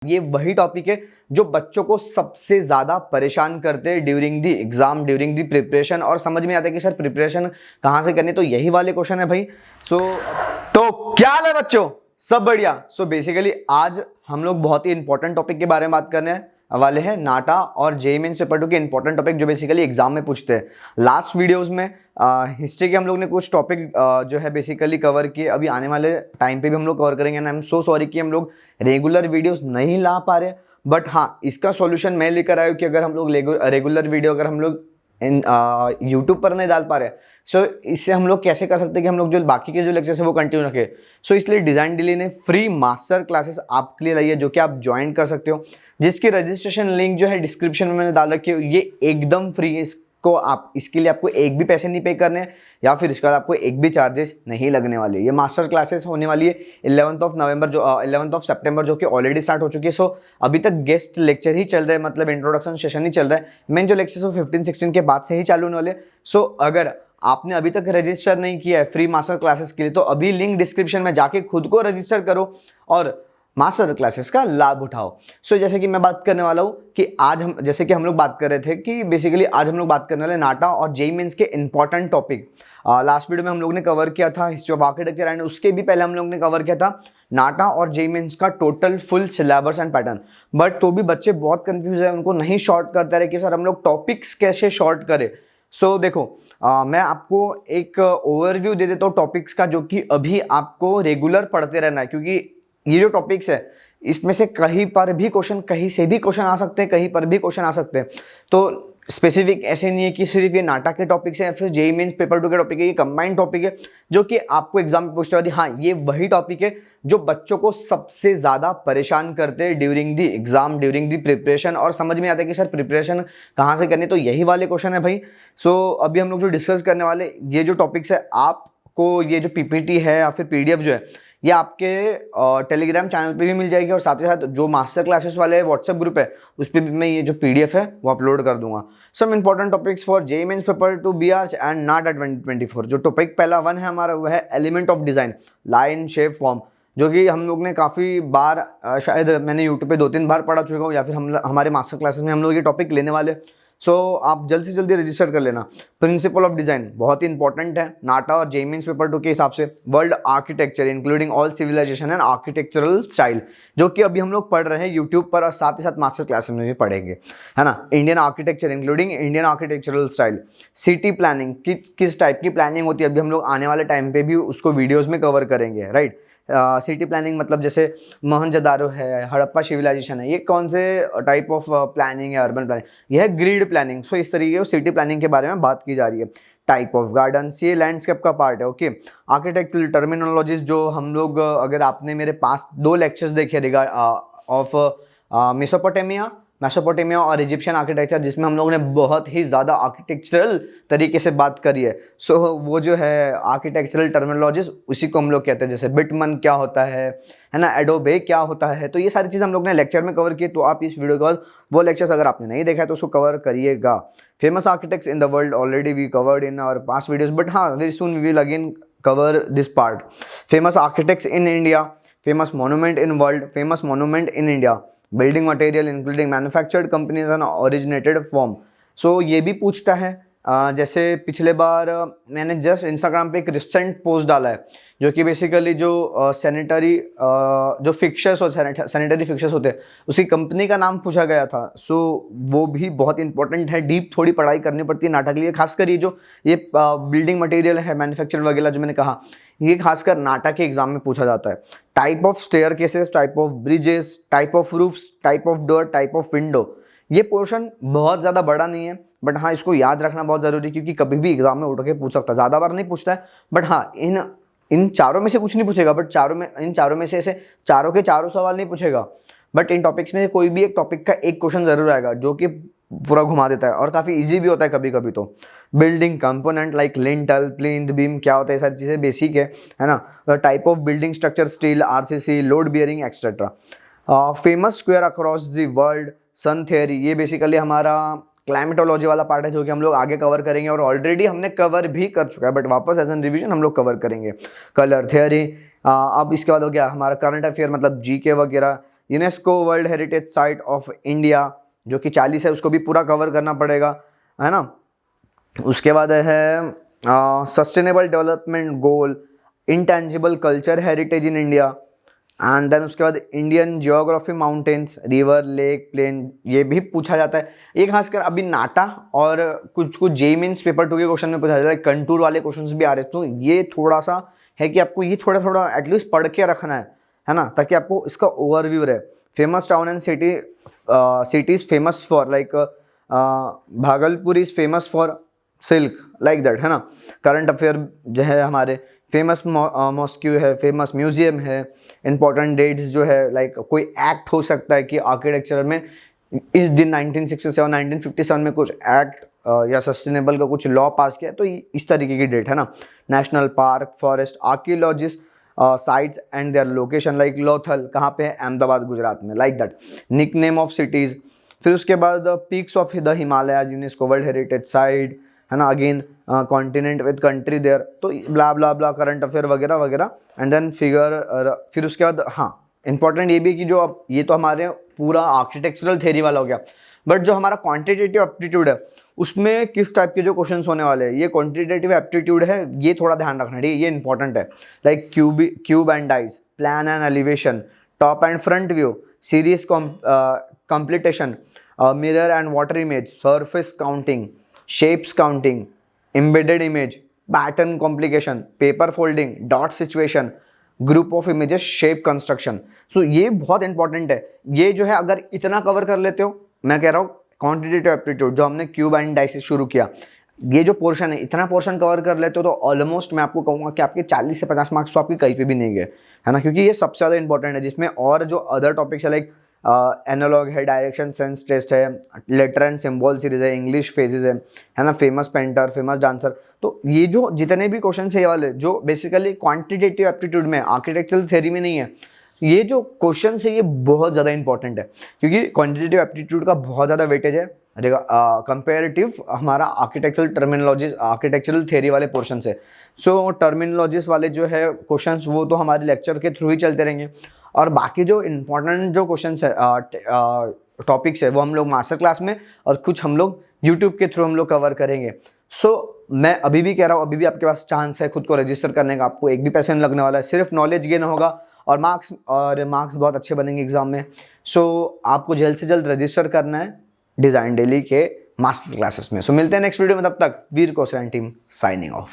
ये वही टॉपिक है जो बच्चों को सबसे ज्यादा परेशान करते हैं during the exam, during the preparation, और समझ में आता है कि सर प्रिपरेशन कहाँ से करनी, तो यही वाले क्वेश्चन है भाई। तो क्या हाल है बच्चों, सब बढ़िया। बेसिकली आज हम लोग बहुत ही इंपॉर्टेंट टॉपिक के बारे में बात करने वाले हैं, नाटा और जेईई मेंस पेपर 2 के इंपॉर्टेंट टॉपिक जो बेसिकली एग्जाम में पूछते हैं। लास्ट वीडियोस में हिस्ट्री के हम लोग ने कुछ टॉपिक जो है बेसिकली कवर किए, अभी आने वाले टाइम पे भी हम लोग कवर करेंगे। आई एम सो सॉरी कि हम लोग रेगुलर वीडियोस नहीं ला पा रहे, बट हाँ इसका सॉल्यूशन मैं लेकर आया हूँ कि अगर हम लोग रेगुलर वीडियो अगर हम लोग यूट्यूब पर नहीं डाल पा रहे, सो इससे हम लोग कैसे कर सकते हैं कि हम लोग जो बाकी के जो लेक्चर्स है वो कंटिन्यू रखें। सो इसलिए डिज़ाइन डेली ने फ्री मास्टर क्लासेस आपके लिए लाई है, जो कि आप ज्वाइन कर सकते हो, जिसकी रजिस्ट्रेशन लिंक जो है डिस्क्रिप्शन में मैंने डाल रखी है। ये एकदम फ्री है, इसको आप इसके लिए आपको एक भी पैसे नहीं पे करने या फिर इसका आपको एक भी चार्जेस नहीं लगने वाले। ये मास्टर क्लासेस होने वाली है 11 सितंबर जो कि ऑलरेडी स्टार्ट हो चुकी है। सो अभी तक गेस्ट लेक्चर ही चल रहे हैं, मतलब इंट्रोडक्शन सेशन ही चल रहा है। मेन जो लेक्चर्स वो 15-16 के बाद से ही चालू होने वाले। सो अगर आपने अभी तक रजिस्टर नहीं किया है फ्री मास्टर क्लासेस के लिए, तो अभी लिंक डिस्क्रिप्शन में जाके खुद को रजिस्टर करो और मास्टर क्लासेस का लाभ उठाओ। सो जैसे कि मैं बात करने वाला हूँ कि आज हम जैसे कि हम लोग बात कर रहे थे कि बेसिकली आज हम लोग बात करने वाले नाटा और जेईई मेंस के इंपॉर्टेंट टॉपिक। लास्ट वीडियो में हम लोग ने कवर किया था हिस्ट्री ऑफ आर्किटेक्चर, एंड उसके भी पहले हम लोग ने कवर किया था नाटा और जेईई मेंस का total full syllabus and pattern. But तो भी बच्चे बहुत कंफ्यूज है, उनको नहीं शॉर्ट करते रहे कि सर हम लोग टॉपिक्स कैसे शॉर्ट करें। सो देखो मैं आपको एक ओवरव्यू दे देता हूँ टॉपिक्स का, जो कि अभी आपको रेगुलर पढ़ते रहना है, क्योंकि ये जो टॉपिक्स है इसमें से कहीं पर भी क्वेश्चन, कहीं से भी क्वेश्चन आ सकते हैं, कहीं पर भी क्वेश्चन आ सकते हैं। तो स्पेसिफिक ऐसे नहीं है कि सिर्फ ये नाटा के टॉपिक्स हैं या फिर जेईई मेंस पेपर 2 के टॉपिक है, ये कंबाइंड टॉपिक है जो कि आपको एग्जाम में पूछते हैं। हाँ ये वही टॉपिक है जो बच्चों को सबसे ज्यादा परेशान करते हैं during the exam, during the preparation, और समझ में आता है कि सर प्रिपरेशन कहाँ से करनी, तो यही वाले क्वेश्चन है भाई। सो अभी हम लोग जो डिस्कस करने वाले ये जो टॉपिक्स है, आपको ये जो पीपीटी है या फिर पीडीएफ जो है ये आपके टेलीग्राम चैनल पे भी मिल जाएगी, और साथ ही साथ जो मास्टर क्लासेस वाले व्हाट्सएप ग्रुप है उस पर भी मैं ये जो पीडीएफ है वो अपलोड कर दूंगा। Some important topics for JEE mains paper 2 B R and NATA 2024। जो टॉपिक पहला 1 है हमारा वो है element of design, line shape form, जो कि हम लोग ने काफ़ी बार शायद मैंने यूट्यूब पे 2-3 बार पढ़ा चुका हूँ, या फिर हमारे मास्टर क्लासेस में हम लोग ये टॉपिक लेने वाले। सो आप जल्द से जल्दी रजिस्टर कर लेना। प्रिंसिपल ऑफ डिजाइन बहुत ही इंपॉर्टेंट है नाटा और जेईई मेंस पेपर 2 के हिसाब से। World architecture including all civilization and architectural style, जो कि अभी हम लोग पढ़ रहे हैं यूट्यूब पर, और साथ ही साथ मास्टर क्लास में भी पढ़ेंगे, है ना। Indian architecture including Indian architectural style. City planning, किस टाइप की प्लानिंग होती है, अभी हम लोग आने वाले टाइम पे भी उसको वीडियोज में कवर करेंगे, राइट। सिटी प्लानिंग मतलब जैसे मोहनजोदारो है, हड़प्पा सिविलाइजेशन है, ये कौन से टाइप ऑफ प्लानिंग है, अर्बन प्लानिंग, यह है ग्रिड प्लानिंग। सो इस तरीके से सिटी प्लानिंग के बारे में बात की जा रही है। टाइप ऑफ गार्डन, ये लैंडस्केप का पार्ट है, ओके। आर्किटेक्चरल टर्मिनोलॉजीज, जो हम लोग अगर आपने मेरे पास 2 लेक्चर्स देखे रिगार्ड ऑफ मेसोपोटामिया और इजिप्शियन आर्किटेक्चर, जिसमें हम लोगों ने बहुत ही ज़्यादा आर्किटेक्चरल तरीके से बात करी है। सो वो जो है आर्किटेक्चरल टर्मिनोलॉजीज, उसी को हम लोग कहते हैं। जैसे बिटमन क्या होता है ना, एडोबे क्या होता है, तो ये सारी चीज़ हम लोग ने लेक्चर में कवर की। तो आप इस वीडियो के बाद वो लेक्चर्स अगर आपने नहीं देखा है तो उसको कवर करिएगा। Famous architects in the world already we covered in our past videos, but हाँ very soon we will again cover this part. Famous architects in India, famous monument in world, famous monument in India, building material including manufactured companies and originated form. So ये भी पूछता है। जैसे पिछले बार मैंने just Instagram पे एक recent post डाला है, जो कि बेसिकली जो सैनिटरी जो फिक्चर्स और सैनिटरी फिक्चर्स होते हैं उसी कंपनी का नाम पूछा गया था। सो वो भी बहुत इंपॉर्टेंट है, डीप थोड़ी पढ़ाई करनी पड़ती है नाटा के लिए, खासकर ये बिल्डिंग मटेरियल है, मैन्युफैक्चर वगैरह जो मैंने कहा, ये खासकर नाटा के एग्जाम में पूछा जाता है। Type of staircases, type of bridges, type of roofs, type of door, type of window. ये पोर्शन बहुत ज़्यादा बड़ा नहीं है, बट हाँ इसको याद रखना बहुत ज़रूरी है, क्योंकि कभी भी एग्जाम में उठ के पूछ सकता है। ज़्यादा बार नहीं पूछता है, बट हाँ इन चारों में से कुछ नहीं पूछेगा, बट इन चारों में से ऐसे चारों के चारों सवाल नहीं पूछेगा, बट इन टॉपिक्स में कोई भी एक टॉपिक का एक क्वेश्चन जरूर आएगा, जो कि पूरा घुमा देता है और काफ़ी ईजी भी होता है कभी कभी। तो building component like lintel, plinth, beam क्या होता है, ये सारी चीज़ें बेसिक है ना। Type of building structure, steel, RCC, load bearing etcetera. Famous square across the world, sun theory, ये बेसिकली हमारा क्लाइमेटोलॉजी वाला पार्ट है, जो कि हम लोग आगे कवर करेंगे, और ऑलरेडी हमने कवर भी कर चुका है, बट वापस एज एन रिवीजन हम लोग कवर करेंगे। कलर थ्योरी, अब इसके बाद हो गया हमारा करंट अफेयर, मतलब जीके वगैरह, UNESCO world heritage site of India जो कि 40 है, उसको भी पूरा कवर करना पड़ेगा, है ना। उसके बाद है sustainable development goal, intangible culture heritage in India, and then उसके बाद Indian geography, mountains, river, lake, plain, ये भी पूछा जाता है। ये खासकर अभी नाटा और कुछ जेईई मेंस पेपर 2 के क्वेश्चन में पूछा जाता है, कंटूर वाले क्वेश्चंस भी आ रहे हैं। तो ये थोड़ा सा है कि आपको ये थोड़ा थोड़ा एटलीस्ट पढ़ के रखना है ना, ताकि आपको इसका ओवरव्यू रहे। Famous town and cities famous for, like Bhagalpur is famous for silk, like that, है ना। करंट अफेयर जो है हमारे, फेमस मॉस्क्यू है, फेमस म्यूजियम है, इंपॉर्टेंट डेट्स जो है, लाइक कोई एक्ट हो सकता है कि आर्किटेक्चर में इस दिन 1967 1957 में कुछ एक्ट या सस्टेनेबल का कुछ लॉ पास किया, तो इस तरीके की डेट, है ना। National park, forest, archaeologist sites and their location, like Lothal कहाँ पे है, अहमदाबाद गुजरात में, like that. Nickname of cities, फिर उसके बाद peaks of the Himalayas, UNESCO world heritage site, है ना। Again continent with country their, तो ब्ला ब्ला ब्ला, करंट अफेयर वगैरह वगैरह, एंड देन फिर उसके बाद हाँ इंपॉर्टेंट ये भी कि जो अब ये तो हमारे पूरा आर्किटेक्चरल थ्योरी वाला हो गया, बट जो हमारा क्वांटिटेटिव एप्टीट्यूड है उसमें किस टाइप के जो क्वेश्चंस होने वाले हैं, ये क्वांटिटेटिव एप्टीट्यूड है, ये थोड़ा ध्यान रखना, ठीक है, ये इंपॉर्टेंट है। Like cube and dice, plan and elevation, top and front view, series completion, mirror and water image, surface counting, shapes counting, embedded image, pattern complication, paper folding, dot situation, group of images, shape construction. So ये बहुत important है। ये जो है अगर इतना cover कर लेते हो, मैं कह रहा हूँ क्वांटिटेटिव एप्टीट्यूड जो हमने क्यूब एंड डाइस से शुरू किया, ये जो पोर्शन है इतना पोर्शन कवर कर लेते हो तो ऑलमोस्ट मैं आपको कहूँगा कि आपके 40 से 50 मार्क्स तो आपके कहीं पे भी नहीं गए, है ना, क्योंकि ये सबसे ज़्यादा इंपॉर्टेंट है। जिसमें और जो अदर टॉपिक्स है, लाइक एनालॉग है, डायरेक्शन सेंस टेस्ट है, लेटर एंड सिंबल सीरीज है, इंग्लिश फेजेस है ना, फेमस पेंटर, फेमस डांसर, तो ये जो जितने भी क्वेश्चन है ये वाले जो बेसिकली क्वांटिटेटिव एप्टीट्यूड में, आर्किटेक्चरल थ्योरी में नहीं है, ये जो क्वेश्चन है ये बहुत ज़्यादा इंपॉर्टेंट है, क्योंकि क्वांटिटेटिव एप्टीट्यूड का बहुत ज़्यादा वेटेज है कंपेरेटिव हमारा आर्किटेक्चरल थ्योरी वाले पोर्शन से। सो टर्मिनोलॉजीज वाले जो है क्वेश्चंस वो तो हमारे लेक्चर के थ्रू ही चलते रहेंगे, और बाकी जो इम्पोर्टेंट जो क्वेश्चंस है टॉपिक्स है वो हम लोग मास्टर क्लास में और कुछ हम लोग यूट्यूब के थ्रू हम लोग कवर करेंगे। सो मैं अभी भी कह रहा हूँ, अभी भी आपके पास चांस है खुद को रजिस्टर करने का, आपको एक भी पैसे नहीं लगने वाला है, सिर्फ नॉलेज गेन होगा और मार्क्स बहुत अच्छे बनेंगे एग्जाम में। सो आपको जल्द से जल्द रजिस्टर करना है डिज़ाइन डेली के मास्टर क्लासेस में। सो मिलते हैं नेक्स्ट वीडियो में, तब तक वीर कोसरन टीम साइनिंग ऑफ।